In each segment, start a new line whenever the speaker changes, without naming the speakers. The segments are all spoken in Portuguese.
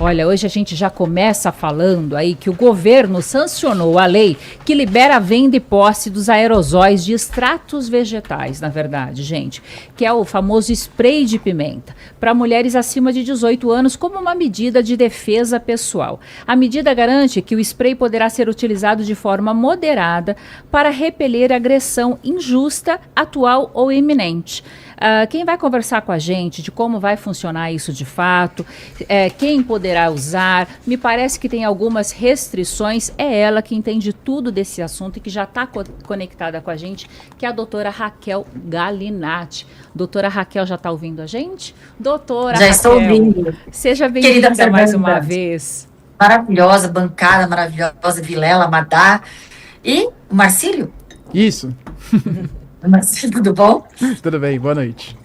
Olha, hoje a gente já começa falando aí que o governo sancionou a lei que libera a venda e posse dos aerosóis de extratos vegetais, na verdade, gente, que é o famoso spray de pimenta, para mulheres acima de 18 anos como uma medida de defesa pessoal. A medida garante que o spray poderá ser utilizado de forma moderada para repelir agressão injusta, atual ou iminente. Quem vai conversar com a gente de como vai funcionar isso de fato, quem poderá usar, me parece que tem algumas restrições, é ela que entende tudo desse assunto e que já está conectada com a gente, que é a doutora Raquel Galinatti. Doutora Raquel já está ouvindo a gente? Doutora
já
Raquel,
estou ouvindo.
Seja bem-vinda mais uma vez.
Maravilhosa, bancada maravilhosa, Vilela, Madá e o Marcílio?
Isso.
Marcílio, tudo bom?
Tudo bem, boa noite.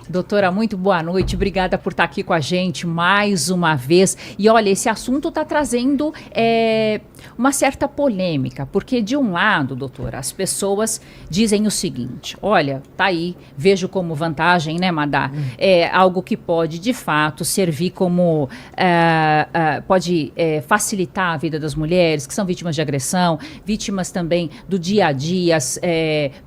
Doutora, muito boa noite, obrigada por estar aqui com a gente mais uma vez. E olha, esse assunto está trazendo uma certa polêmica, porque de um lado, doutora, as pessoas dizem o seguinte, olha, tá aí, vejo como vantagem, né, Madá? É algo que pode, de fato, servir como, pode facilitar a vida das mulheres que são vítimas de agressão, vítimas também do dia a dia,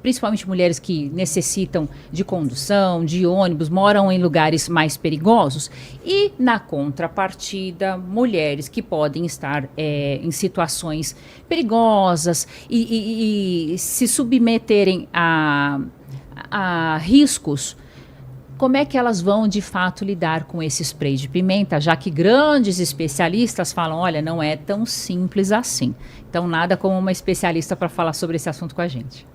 principalmente mulheres que necessitam de condução, de ônibus, moram em lugares mais perigosos, e na contrapartida, mulheres que podem estar em situações perigosas e se submeterem a riscos. Como é que elas vão de fato lidar com esse spray de pimenta, já que grandes especialistas falam, olha, não é tão simples assim. Então nada como uma especialista para falar sobre esse assunto com a gente.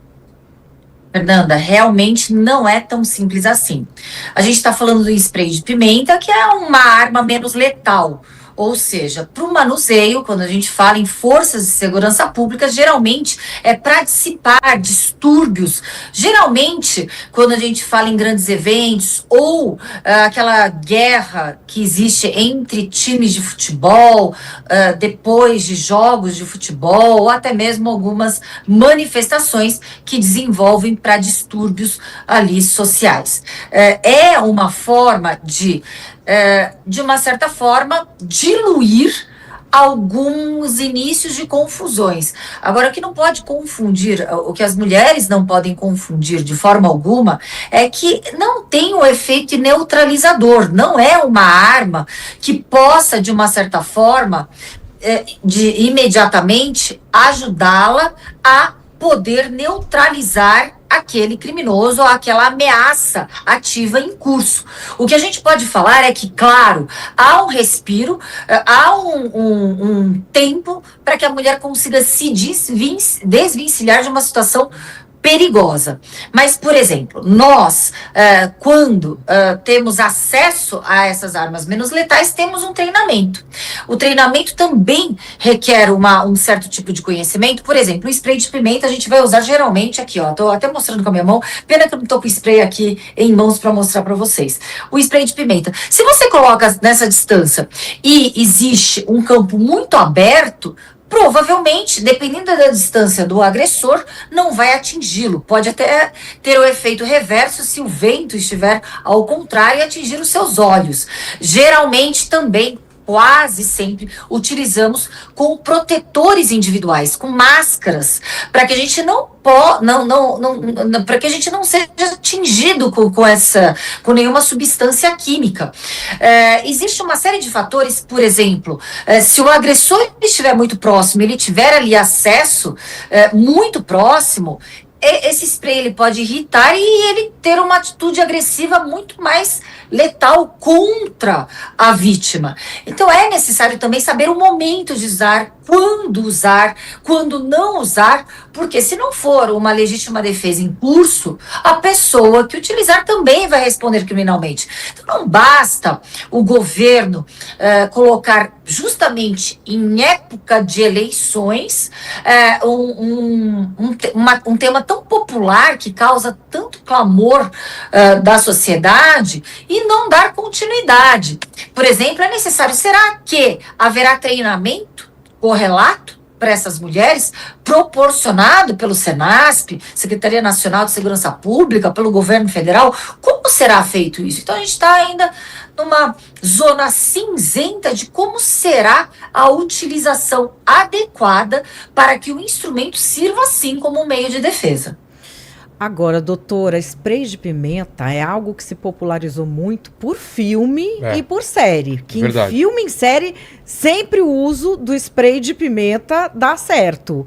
Fernanda, realmente não é tão simples assim. A gente está falando do spray de pimenta, que é uma arma menos letal. Ou seja, para o manuseio, quando a gente fala em forças de segurança pública, geralmente é para dissipar distúrbios. Geralmente, quando a gente fala em grandes eventos ou aquela guerra que existe entre times de futebol, depois de jogos de futebol, ou até mesmo algumas manifestações que desenvolvem para distúrbios ali sociais. É uma forma de uma certa forma, diluir alguns inícios de confusões. Agora, o que não pode confundir, o que as mulheres não podem confundir de forma alguma, é que não tem o efeito neutralizador, não é uma arma que possa, de uma certa forma, de imediatamente ajudá-la a poder neutralizar aquele criminoso ou aquela ameaça ativa em curso. O que a gente pode falar é que, claro, há um respiro, há um tempo para que a mulher consiga se desvencilhar de uma situação perigosa. Mas, por exemplo, nós, quando temos acesso a essas armas menos letais, temos um treinamento. O treinamento também requer um certo tipo de conhecimento. Por exemplo, o spray de pimenta a gente vai usar geralmente aqui, ó. Tô até mostrando com a minha mão. Pena que eu não tô com o spray aqui em mãos para mostrar para vocês. O spray de pimenta. Se você coloca nessa distância e existe um campo muito aberto, provavelmente, dependendo da distância do agressor, não vai atingi-lo. Pode até ter o efeito reverso se o vento estiver ao contrário e atingir os seus olhos. Geralmente também, quase sempre, utilizamos com protetores individuais, com máscaras, para que a gente para que a gente não seja atingido com nenhuma substância química. Existe uma série de fatores, por exemplo, se o agressor estiver muito próximo, ele tiver ali acesso muito próximo, esse spray ele pode irritar e ele ter uma atitude agressiva muito mais letal contra a vítima. Então é necessário também saber o momento de usar, quando não usar, porque se não for uma legítima defesa em curso, a pessoa que utilizar também vai responder criminalmente. Então não basta o governo colocar justamente em época de eleições um tema tão popular que causa tanto clamor da sociedade e não dar continuidade. Por exemplo, é necessário, será que haverá treinamento correlato para essas mulheres, proporcionado pelo SENASP, Secretaria Nacional de Segurança Pública, pelo governo federal? Como será feito isso? Então a gente está ainda numa zona cinzenta de como será a utilização adequada para que o instrumento sirva sim como um meio de defesa.
Agora, doutora, spray de pimenta é algo que se popularizou muito por filme e por série. Que
Verdade.
em filme e em série, sempre o uso do spray de pimenta dá certo.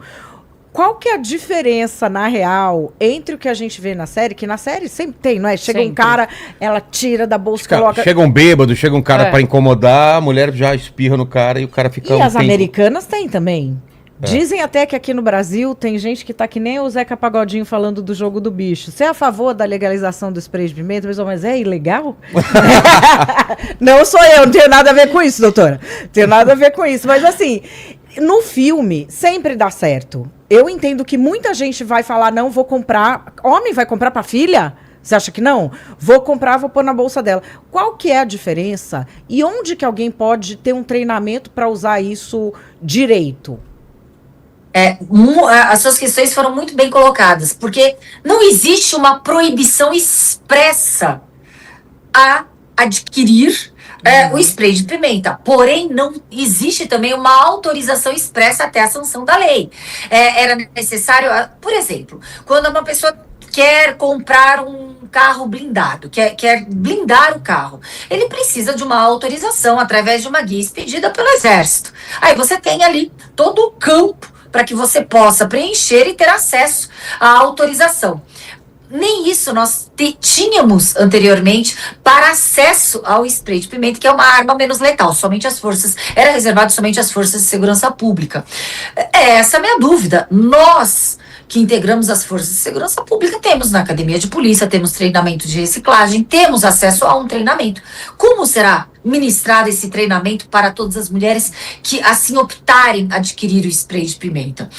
Qual que é a diferença, na real, entre o que a gente vê na série, que na série sempre tem, não é? Chega um
Sempre.
cara, ela tira da bolsa, coloca...
Chega um bêbado, chega um cara
É.
pra incomodar, a mulher já espirra no cara e o cara fica...
E as
tempo-
americanas têm também. Dizem até que aqui no Brasil tem gente que tá que nem o Zeca Pagodinho falando do jogo do bicho. Você é a favor da legalização do spray de pimenta? Mas é ilegal? Não sou eu, não tenho nada a ver com isso, doutora. Tenho nada a ver com isso. Mas assim, no filme sempre dá certo. Eu entendo que muita gente vai falar, não, vou comprar. Homem vai comprar pra filha? Você acha que não? Vou comprar, vou pôr na bolsa dela. Qual que é a diferença? E onde que alguém pode ter um treinamento para usar isso direito?
As suas questões foram muito bem colocadas, porque não existe uma proibição expressa a adquirir o spray de pimenta. Porém, não existe também uma autorização expressa até a sanção da lei. Era necessário, por exemplo, quando uma pessoa quer comprar um carro blindado, quer blindar o carro, ele precisa de uma autorização através de uma guia expedida pelo Exército. Aí você tem ali todo o campo para que você possa preencher e ter acesso à autorização. Nem isso nós tínhamos anteriormente para acesso ao spray de pimenta, que é uma arma menos letal. Era reservado somente às forças de segurança pública. Essa é a minha dúvida. Nós que integramos as forças de segurança pública, temos na academia de polícia, temos treinamento de reciclagem, temos acesso a um treinamento. Como será ministrado esse treinamento para todas as mulheres que assim optarem adquirir o spray de pimenta?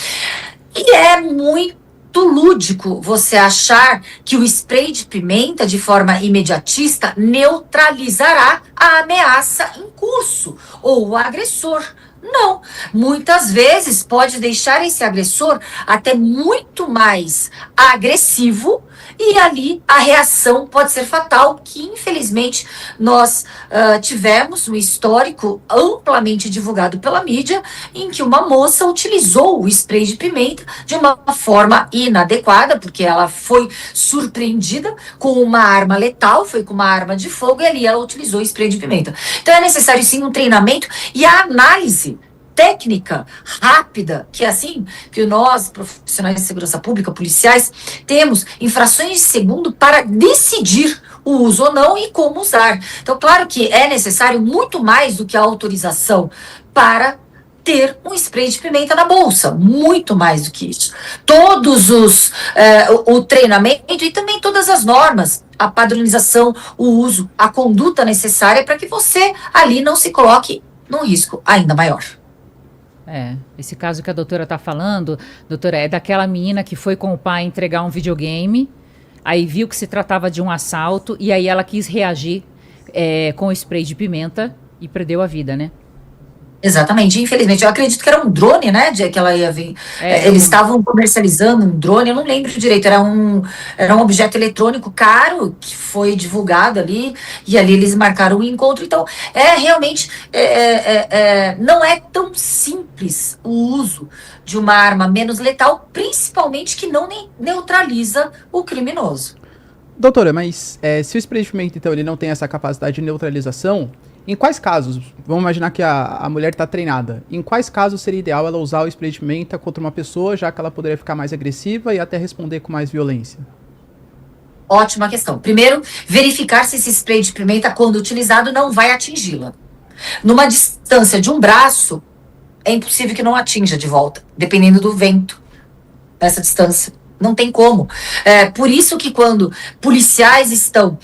E é muito lúdico você achar que o spray de pimenta, de forma imediatista, neutralizará a ameaça em curso ou o agressor. Não, muitas vezes pode deixar esse agressor até muito mais agressivo e ali a reação pode ser fatal, que infelizmente nós tivemos um histórico amplamente divulgado pela mídia em que uma moça utilizou o spray de pimenta de uma forma inadequada, porque ela foi surpreendida com uma arma letal, foi com uma arma de fogo e ali ela utilizou o spray de pimenta. Então é necessário sim um treinamento e a análise técnica rápida, que é assim que nós, profissionais de segurança pública, policiais, temos em frações de segundo para decidir o uso ou não e como usar. Então, claro que é necessário muito mais do que a autorização para ter um spray de pimenta na bolsa, muito mais do que isso. O treinamento e também todas as normas, a padronização, o uso, a conduta necessária para que você ali não se coloque num risco ainda maior.
Esse caso que a doutora está falando, doutora, é daquela menina que foi com o pai entregar um videogame, aí viu que se tratava de um assalto, e aí ela quis reagir com o spray de pimenta e perdeu a vida, né?
Exatamente, infelizmente. Eu acredito que era um drone, né, que ela ia vir. Eles estavam comercializando um drone, eu não lembro direito, era um objeto eletrônico caro que foi divulgado ali, e ali eles marcaram o encontro. Então, realmente, não é tão simples o uso de uma arma menos letal, principalmente que não neutraliza o criminoso.
Doutora, mas se o spray de pimenta, então, ele não tem essa capacidade de neutralização, em quais casos, vamos imaginar que a mulher está treinada, em quais casos seria ideal ela usar o spray de pimenta contra uma pessoa, já que ela poderia ficar mais agressiva e até responder com mais violência?
Ótima questão. Primeiro, verificar se esse spray de pimenta, quando utilizado, não vai atingi-la. Numa distância de um braço, é impossível que não atinja de volta, dependendo do vento dessa distância. Não tem como. Por isso que quando policiais estão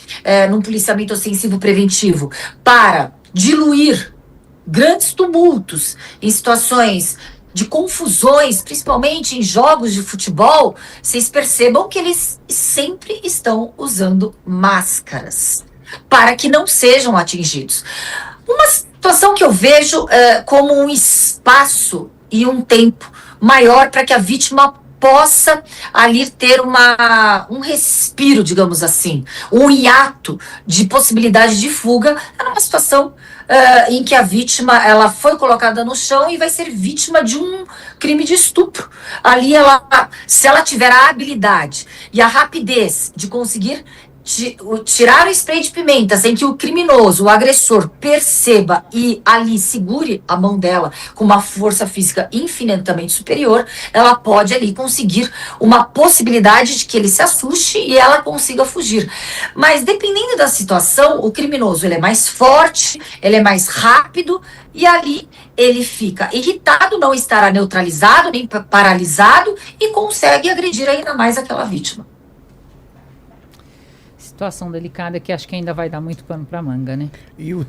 num policiamento ostensivo preventivo para diluir grandes tumultos em situações de confusões, principalmente em jogos de futebol, vocês percebam que eles sempre estão usando máscaras para que não sejam atingidos. Uma situação que eu vejo como um espaço e um tempo maior para que a vítima possa ali ter um respiro, digamos assim, um hiato de possibilidade de fuga, numa situação em que a vítima ela foi colocada no chão e vai ser vítima de um crime de estupro. Ali, se ela tiver a habilidade e a rapidez de conseguir tirar o spray de pimenta sem que o criminoso, o agressor, perceba e ali segure a mão dela com uma força física infinitamente superior, ela pode ali conseguir uma possibilidade de que ele se assuste e ela consiga fugir. Mas dependendo da situação, o criminoso ele é mais forte, ele é mais rápido e ali ele fica irritado, não estará neutralizado nem paralisado e consegue agredir ainda mais aquela vítima.
Situação delicada que acho que ainda vai dar muito pano pra manga, né?
E o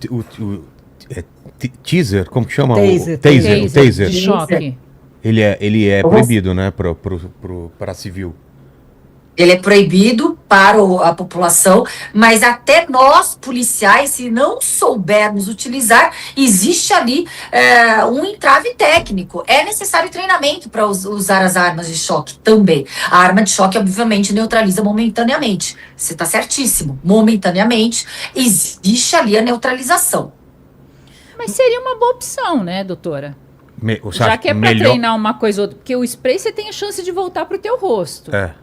teaser, como que chama?
Taser.
O taser.
De choque.
Ele é proibido, né, para civil.
Ele é proibido para a população, mas até nós, policiais, se não soubermos utilizar, existe ali um entrave técnico. É necessário treinamento para usar as armas de choque também. A arma de choque, obviamente, neutraliza momentaneamente. Você está certíssimo. Momentaneamente, existe ali a neutralização.
Mas seria uma boa opção, né, doutora? Já que é para
melhor...
treinar uma coisa ou outra, porque o spray você tem a chance de voltar pro teu rosto.
É.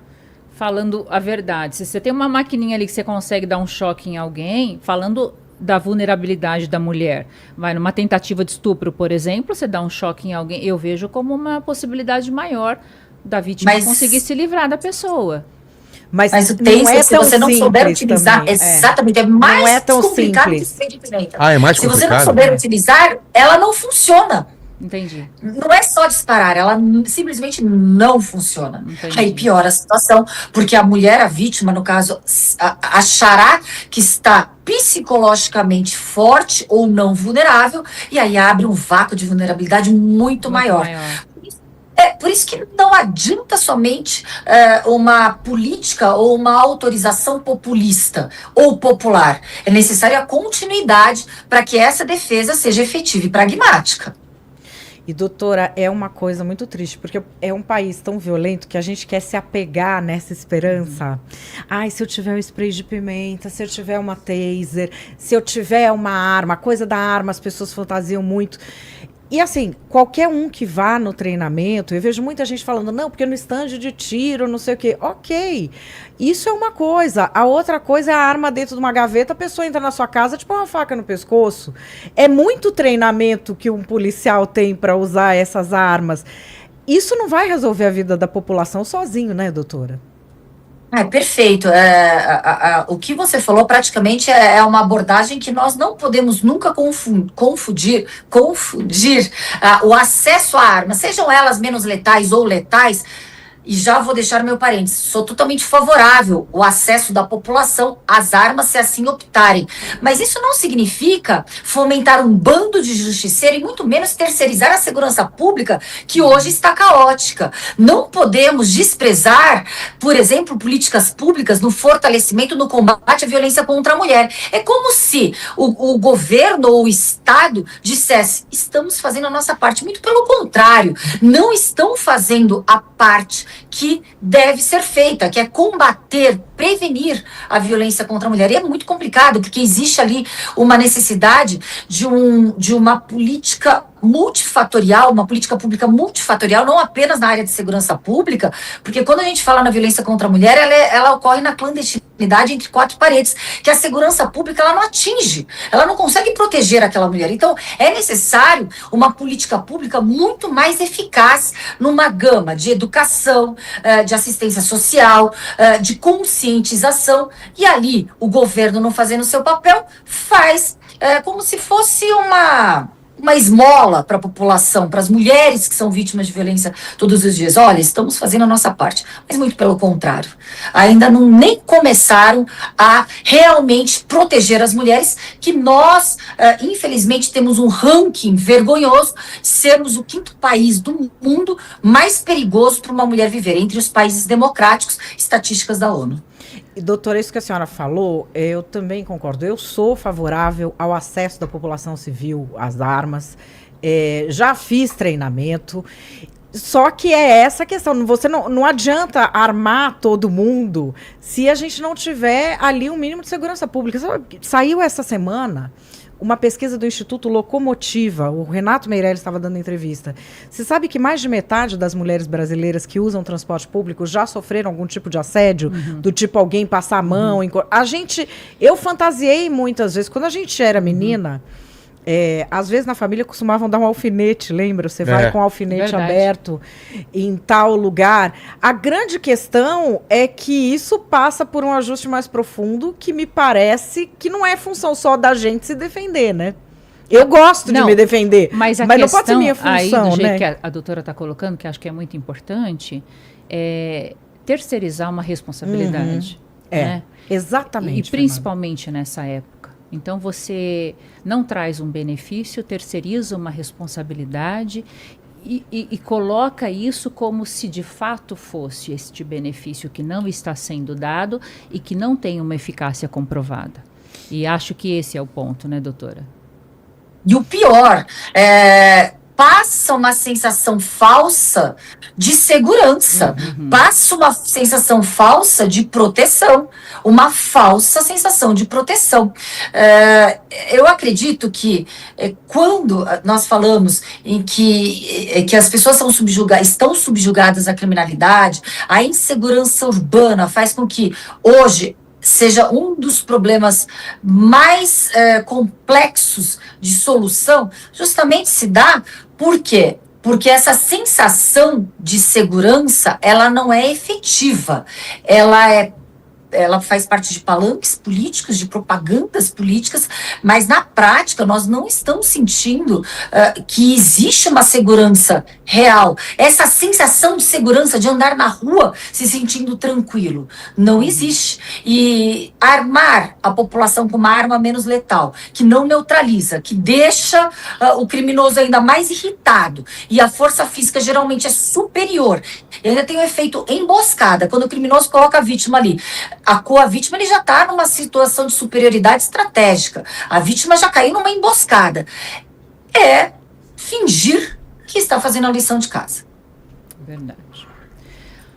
Falando a verdade, se você tem uma maquininha ali que você consegue dar um choque em alguém, falando da vulnerabilidade da mulher, vai numa tentativa de estupro, por exemplo, você dá um choque em alguém, eu vejo como uma possibilidade maior da vítima conseguir se livrar da pessoa.
Mas
o taser, se você não souber utilizar,
também,
exatamente, é mais
não é tão
complicado
simples.
que spray de pimenta.
Ah, é mais
se
complicado?
você não souber utilizar, ela não funciona.
Entendi.
Não é só disparar, ela simplesmente não funciona.
Entendi.
Aí piora a situação, porque a mulher, a vítima, no caso, achará que está psicologicamente forte ou não vulnerável, e aí abre um vácuo de vulnerabilidade muito maior. É por isso que não adianta somente uma política ou uma autorização populista ou popular. É necessária a continuidade para que essa defesa seja efetiva e pragmática.
E, doutora, é uma coisa muito triste, porque é um país tão violento que a gente quer se apegar nessa esperança. Ai, se eu tiver um spray de pimenta, se eu tiver uma taser, se eu tiver uma arma, a coisa da arma, as pessoas fantasiam muito. E assim, qualquer um que vá no treinamento, eu vejo muita gente falando, não, porque no stand de tiro, não sei o quê. Ok, isso é uma coisa. A outra coisa é a arma dentro de uma gaveta, a pessoa entra na sua casa, tipo uma faca no pescoço. É muito treinamento que um policial tem para usar essas armas. Isso não vai resolver a vida da população sozinho, né, doutora?
Perfeito. O que você falou praticamente é uma abordagem que nós não podemos nunca confundir o acesso a armas, sejam elas menos letais ou letais. E já vou deixar meu parênteses, sou totalmente favorável ao acesso da população às armas, se assim optarem. Mas isso não significa fomentar um bando de justiceiro e muito menos terceirizar a segurança pública, que hoje está caótica. Não podemos desprezar, por exemplo, políticas públicas no fortalecimento, no combate à violência contra a mulher. É como se o governo ou o Estado dissesse, estamos fazendo a nossa parte. Muito pelo contrário, não estão fazendo a parte que deve ser feita, que é combater, prevenir a violência contra a mulher. E é muito complicado, porque existe ali uma necessidade de uma política multifatorial, uma política pública multifatorial, não apenas na área de segurança pública, porque quando a gente fala na violência contra a mulher, ela ocorre na clandestinidade entre quatro paredes, que a segurança pública ela não atinge, ela não consegue proteger aquela mulher. Então, é necessário uma política pública muito mais eficaz numa gama de educação, de assistência social, de conscientização, e ali o governo não fazendo o seu papel, faz como se fosse uma esmola para a população, para as mulheres que são vítimas de violência todos os dias. Olha, estamos fazendo a nossa parte, mas muito pelo contrário. Ainda nem começaram a realmente proteger as mulheres, que nós, infelizmente, temos um ranking vergonhoso, sermos o 5º país do mundo mais perigoso para uma mulher viver, entre os países democráticos, estatísticas da ONU.
E, doutora, isso que a senhora falou, eu também concordo. Eu sou favorável ao acesso da população civil às armas. Já fiz treinamento. Só que é essa a questão. Você não adianta armar todo mundo se a gente não tiver ali um mínimo de segurança pública. Saiu essa semana uma pesquisa do Instituto Locomotiva. O Renato Meirelles estava dando entrevista. Você sabe que mais de metade das mulheres brasileiras que usam transporte público já sofreram algum tipo de assédio? Do tipo alguém passar a mão. Eu fantasiei muitas vezes. Quando a gente era menina... às vezes na família costumavam dar um alfinete, lembra? Você vai com o alfinete aberto em tal lugar. A grande questão é que isso passa por um ajuste mais profundo, que me parece que não é função só da gente se defender, né? Eu gosto de me defender,
mas
não pode ser minha função,
aí, do jeito
né?
que a doutora está colocando, que acho que é muito importante, é terceirizar uma responsabilidade. Né?
Exatamente.
E principalmente nessa época. Então, você não traz um benefício, terceiriza uma responsabilidade e coloca isso como se de fato fosse este benefício que não está sendo dado e que não tem uma eficácia comprovada. E acho que esse é o ponto, né, doutora?
E o pior, passa uma sensação falsa de segurança, passa uma sensação falsa de proteção, uma falsa sensação de proteção. Eu acredito que quando nós falamos em que as pessoas estão subjugadas à criminalidade, a insegurança urbana faz com que hoje seja um dos problemas mais complexos de solução, justamente se dá por quê? Porque essa sensação de segurança, ela não é efetiva, ela faz parte de palanques políticos, de propagandas políticas, mas na prática nós não estamos sentindo que existe uma segurança real. Essa sensação de segurança de andar na rua se sentindo tranquilo, não existe. E armar a população com uma arma menos letal, que não neutraliza, que deixa o criminoso ainda mais irritado, e a força física geralmente é superior, e ainda tem o efeito emboscada, quando o criminoso coloca a vítima ali. A vítima ele já está numa situação de superioridade estratégica. A vítima já caiu numa emboscada. É fingir que está fazendo a lição de casa.
Verdade.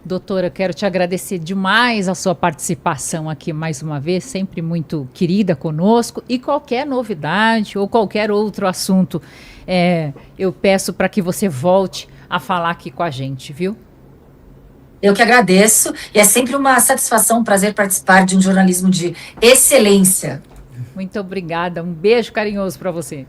Doutora, quero te agradecer demais a sua participação aqui mais uma vez, sempre muito querida conosco. E qualquer novidade ou qualquer outro assunto, eu peço para que você volte a falar aqui com a gente, viu?
Eu que agradeço, e é sempre uma satisfação, um prazer participar de um jornalismo de excelência.
Muito obrigada, um beijo carinhoso para você.